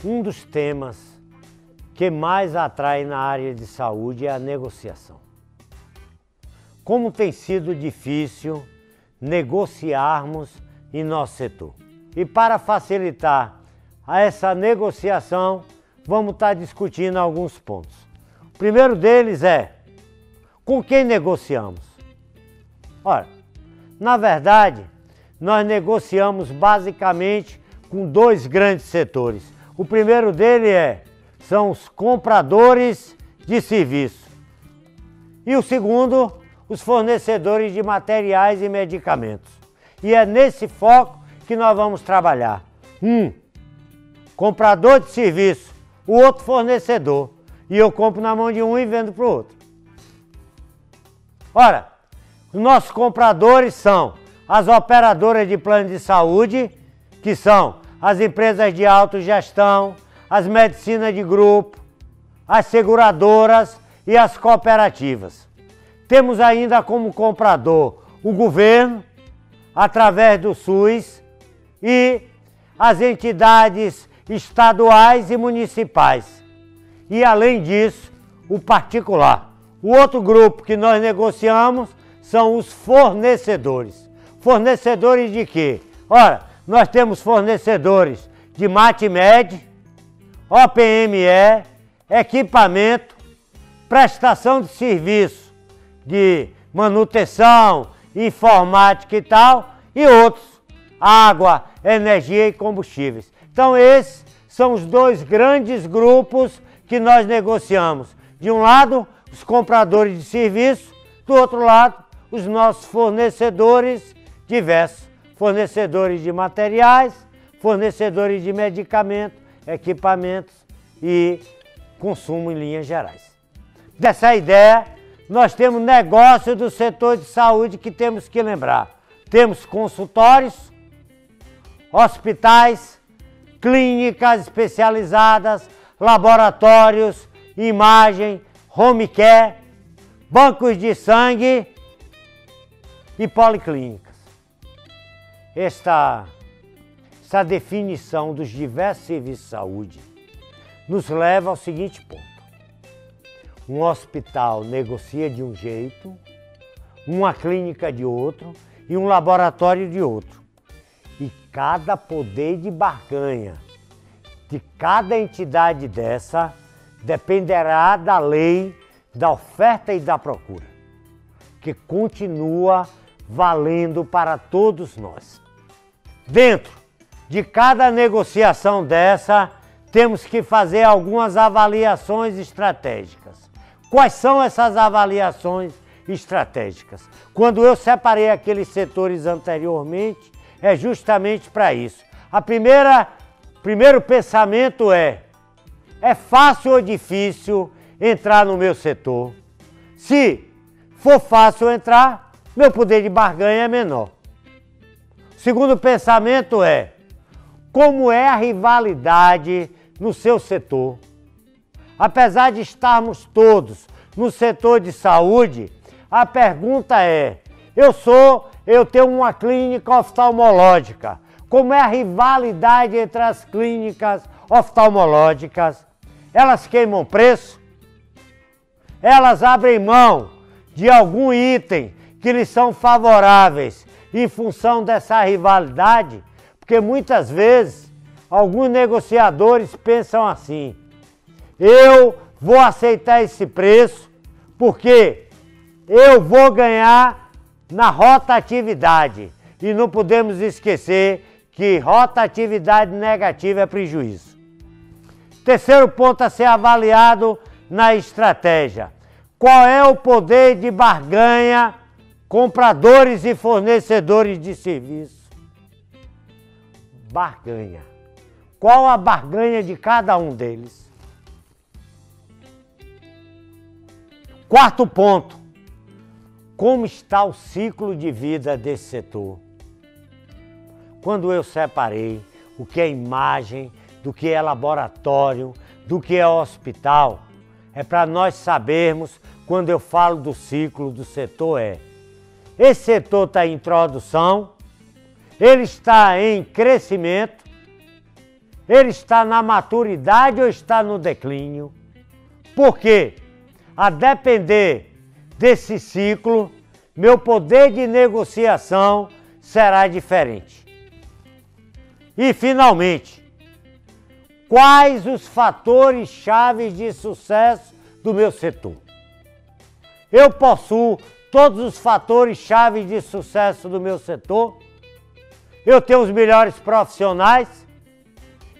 Um dos temas que mais atrai na área de saúde é a negociação. Como tem sido difícil negociarmos em nosso setor. E para facilitar essa negociação, vamos estar discutindo alguns pontos. O primeiro deles é, com quem negociamos? Ora, na verdade, nós negociamos basicamente com dois grandes setores. O primeiro dele são os compradores de serviço. E o segundo, os fornecedores de materiais e medicamentos. E é nesse foco que nós vamos trabalhar. Comprador de serviço, o outro fornecedor. E eu compro na mão de um e vendo para o outro. Ora, os nossos compradores são as operadoras de plano de saúde, que são as empresas de autogestão, as medicinas de grupo, as seguradoras e as cooperativas. Temos ainda como comprador o governo, através do SUS, e as entidades estaduais e municipais. E além disso, o particular. O outro grupo que nós negociamos são os fornecedores. Fornecedores de quê? Ora, nós temos fornecedores de MATMED, OPME, equipamento, prestação de serviço de manutenção, informática e tal, e outros, água, energia e combustíveis. Então esses são os dois grandes grupos que nós negociamos. De um lado, os compradores de serviço, do outro lado, os nossos fornecedores diversos, fornecedores de materiais, fornecedores de medicamentos, equipamentos e consumo em linhas gerais. Dessa ideia, nós temos negócio do setor de saúde que temos que lembrar. Temos consultórios, hospitais, clínicas especializadas, laboratórios, imagem, home care, bancos de sangue e policlínicas. Esta definição dos diversos serviços de saúde nos leva ao seguinte ponto. Um hospital negocia de um jeito, uma clínica de outro e um laboratório de outro. E cada poder de barganha de cada entidade dessa dependerá da lei da oferta e da procura, que continua valendo para todos nós. Dentro de cada negociação dessa, temos que fazer algumas avaliações estratégicas. Quais são essas avaliações estratégicas? Quando eu separei aqueles setores anteriormente, é justamente para isso. Primeiro pensamento é fácil ou difícil entrar no meu setor? Se for fácil entrar, meu poder de barganha é menor. Segundo pensamento é, como é a rivalidade no seu setor? Apesar de estarmos todos no setor de saúde, a pergunta é, eu tenho uma clínica oftalmológica. Como é a rivalidade entre as clínicas oftalmológicas? Elas queimam preço? Elas abrem mão de algum item que lhes são favoráveis em função dessa rivalidade? Porque muitas vezes alguns negociadores pensam assim, eu vou aceitar esse preço porque eu vou ganhar na rotatividade. E não podemos esquecer que rotatividade negativa é prejuízo. Terceiro ponto a ser avaliado na estratégia. Qual é o poder de barganha compradores e fornecedores de serviço? Barganha. Qual a barganha de cada um deles? Quarto ponto. Como está o ciclo de vida desse setor? Quando eu separei o que é imagem, do que é laboratório, do que é hospital, é para nós sabermos, quando eu falo do ciclo do setor, esse setor está em introdução, ele está em crescimento, ele está na maturidade ou está no declínio? Porque, a depender desse ciclo, meu poder de negociação será diferente. E, finalmente, quais os fatores chaves de sucesso do meu setor? Eu possuo todos os fatores chaves de sucesso do meu setor? Eu tenho os melhores profissionais?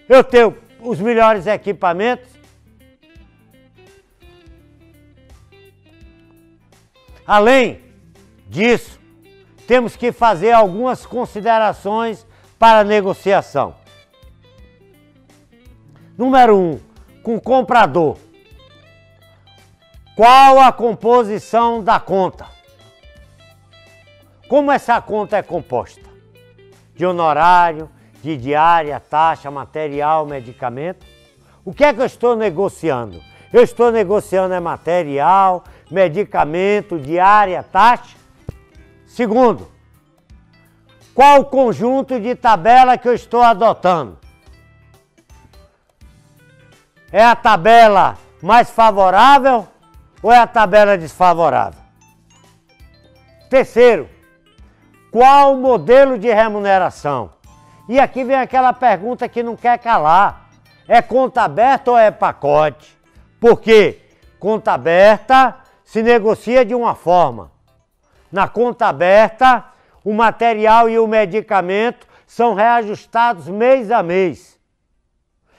Eu tenho os melhores equipamentos? Além disso, temos que fazer algumas considerações para a negociação. Número 1, com o comprador. Qual a composição da conta? Como essa conta é composta? De honorário, de diária, taxa, material, medicamento? O que é que eu estou negociando? Eu estou negociando material, medicamento, diária, taxa? Segundo, qual o conjunto de tabela que eu estou adotando? É a tabela mais favorável ou é a tabela desfavorável? Terceiro, qual o modelo de remuneração? E aqui vem aquela pergunta que não quer calar. É conta aberta ou é pacote? Porque conta aberta se negocia de uma forma. Na conta aberta, o material e o medicamento são reajustados mês a mês.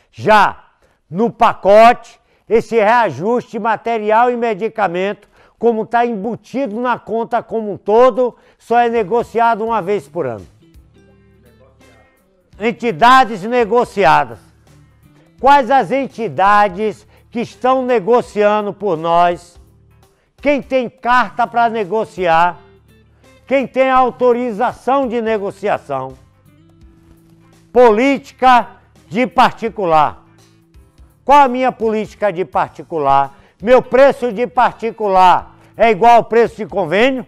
Já no pacote, esse reajuste material e medicamento, como está embutido na conta como um todo, só é negociado uma vez por ano. Entidades negociadas. Quais as entidades que estão negociando por nós? Quem tem carta para negociar? Quem tem autorização de negociação? Política de particular. Qual a minha política de particular? Meu preço de particular é igual ao preço de convênio?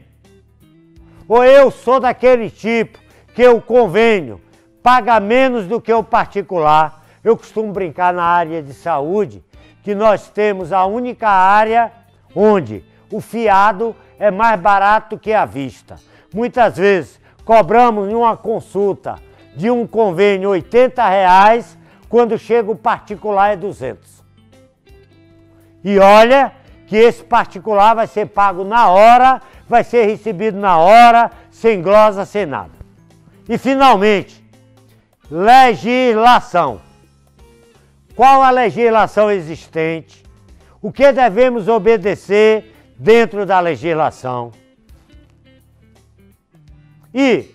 Ou eu sou daquele tipo que o convênio paga menos do que o particular? Eu costumo brincar na área de saúde que nós temos a única área onde o fiado é mais barato que à vista. Muitas vezes cobramos em uma consulta de um convênio R$80, quando chega o particular é 200. E olha que esse particular vai ser pago na hora, vai ser recebido na hora, sem glosa, sem nada. E finalmente, legislação. Qual a legislação existente? O que devemos obedecer dentro da legislação? E,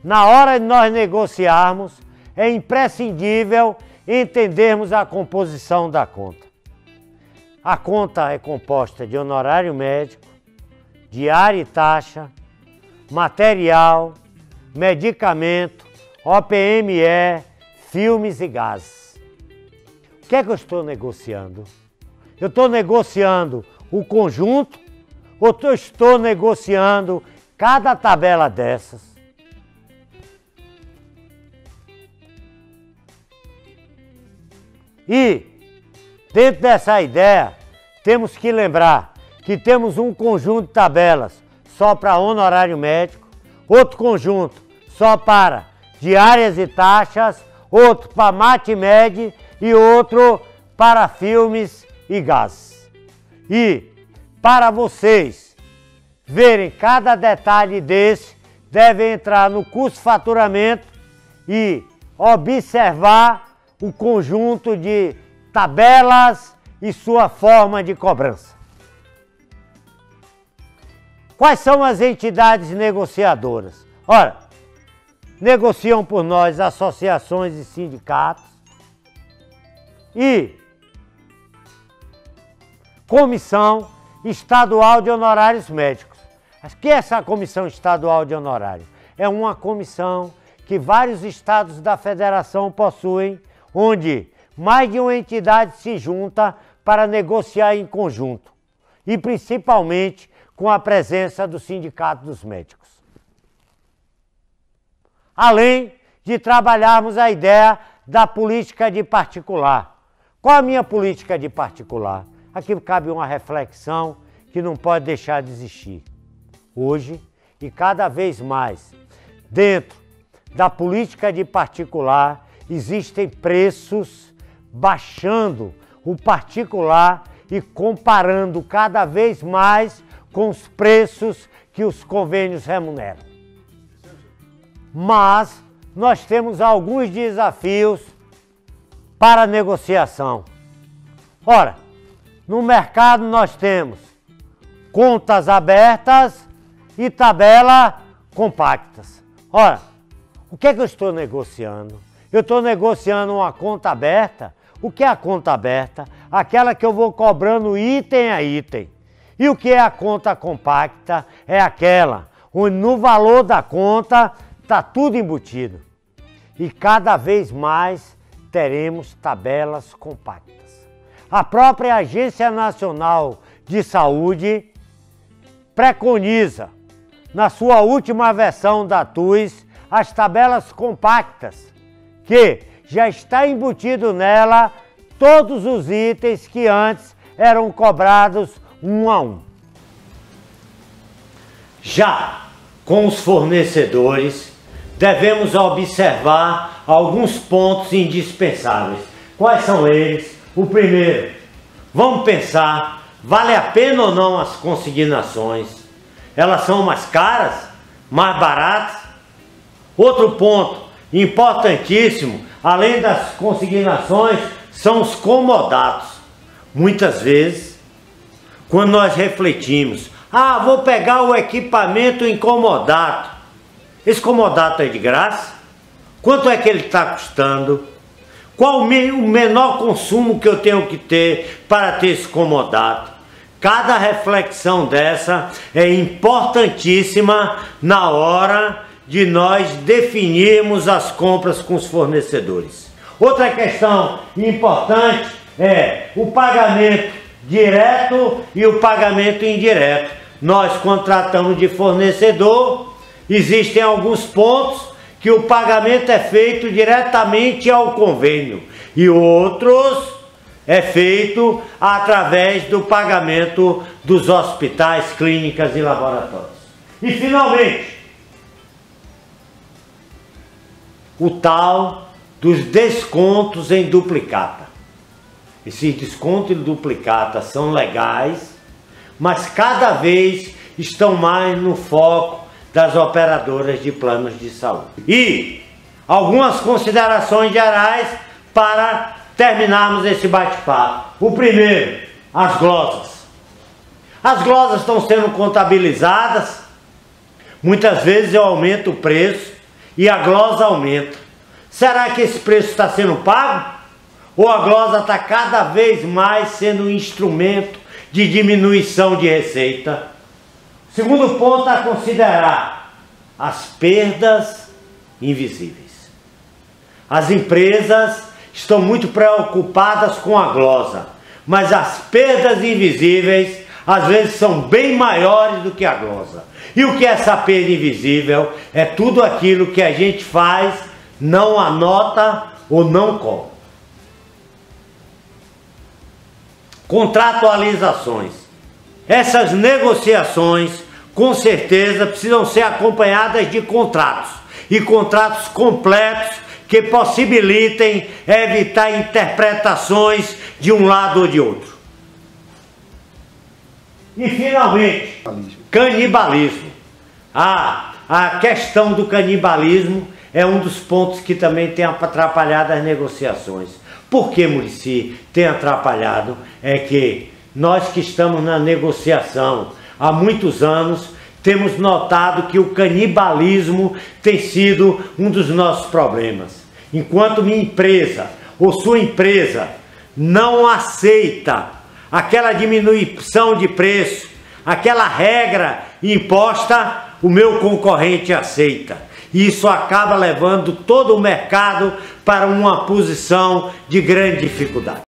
na hora de nós negociarmos, é imprescindível entendermos a composição da conta. A conta é composta de honorário médico, diária e taxa, material, medicamento, OPME, filmes e gases. O que é que eu estou negociando? Eu estou negociando o conjunto ou eu estou negociando cada tabela dessas? E, dentro dessa ideia, temos que lembrar que temos um conjunto de tabelas só para honorário médico, outro conjunto só para diárias e taxas, outro para mate-med e outro para filmes e gases. E, para vocês verem cada detalhe desse, devem entrar no curso Faturamento e observar o conjunto de tabelas e sua forma de cobrança. Quais são as entidades negociadoras? Ora, negociam por nós associações e sindicatos e Comissão Estadual de Honorários Médicos. O que é essa Comissão Estadual de Honorários? É uma comissão que vários estados da federação possuem, onde mais de uma entidade se junta para negociar em conjunto, e principalmente com a presença do Sindicato dos Médicos. Além de trabalharmos a ideia da política de particular. Qual a minha política de particular? Aqui cabe uma reflexão que não pode deixar de existir. Hoje, e cada vez mais, dentro da política de particular, existem preços baixando o particular e comparando cada vez mais com os preços que os convênios remuneram. Mas nós temos alguns desafios para a negociação. Ora, no mercado nós temos contas abertas e tabela compactas. Ora, o que é que eu estou negociando? Eu estou negociando uma conta aberta. O que é a conta aberta? Aquela que eu vou cobrando item a item. E o que é a conta compacta? É aquela onde no valor da conta está tudo embutido. E cada vez mais teremos tabelas compactas. A própria Agência Nacional de Saúde preconiza, na sua última versão da TUS, as tabelas compactas, que já está embutido nela todos os itens que antes eram cobrados um a um. Já com os fornecedores, devemos observar alguns pontos indispensáveis. Quais são eles? O primeiro, vamos pensar, vale a pena ou não as consignações? Elas são mais caras? Mais baratas? Outro ponto importantíssimo, além das consignações, são os comodatos. Muitas vezes, quando nós refletimos, vou pegar o equipamento em comodato. Esse comodato é de graça? Quanto é que ele está custando? Qual o menor consumo que eu tenho que ter para ter esse comodato? Cada reflexão dessa é importantíssima na hora de nós definirmos as compras com os fornecedores. Outra questão importante é o pagamento direto e o pagamento indireto. Nós contratamos de fornecedor, existem alguns pontos que o pagamento é feito diretamente ao convênio e outros é feito através do pagamento dos hospitais, clínicas e laboratórios. E finalmente, o tal dos descontos em duplicata. Esses descontos em duplicata são legais, mas cada vez estão mais no foco das operadoras de planos de saúde. E algumas considerações gerais para terminarmos esse bate-papo. O primeiro, as glosas. As glosas estão sendo contabilizadas, muitas vezes eu aumento o preço e a glosa aumenta. Será que esse preço está sendo pago? Ou a glosa está cada vez mais sendo um instrumento de diminuição de receita? Segundo ponto a considerar, as perdas invisíveis. As empresas estão muito preocupadas com a glosa, mas as perdas invisíveis às vezes são bem maiores do que a glosa. E o que é essa perda invisível? É tudo aquilo que a gente faz, não anota ou não cobra. Contratualizações. Essas negociações, com certeza, precisam ser acompanhadas de contratos. E contratos completos que possibilitem evitar interpretações de um lado ou de outro. E, finalmente, canibalismo. A questão do canibalismo é um dos pontos que também tem atrapalhado as negociações. Por que, Muricy, tem atrapalhado? É que nós que estamos na negociação há muitos anos, temos notado que o canibalismo tem sido um dos nossos problemas. Enquanto minha empresa ou sua empresa não aceita aquela diminuição de preço, aquela regra imposta, o meu concorrente aceita. E isso acaba levando todo o mercado para uma posição de grande dificuldade.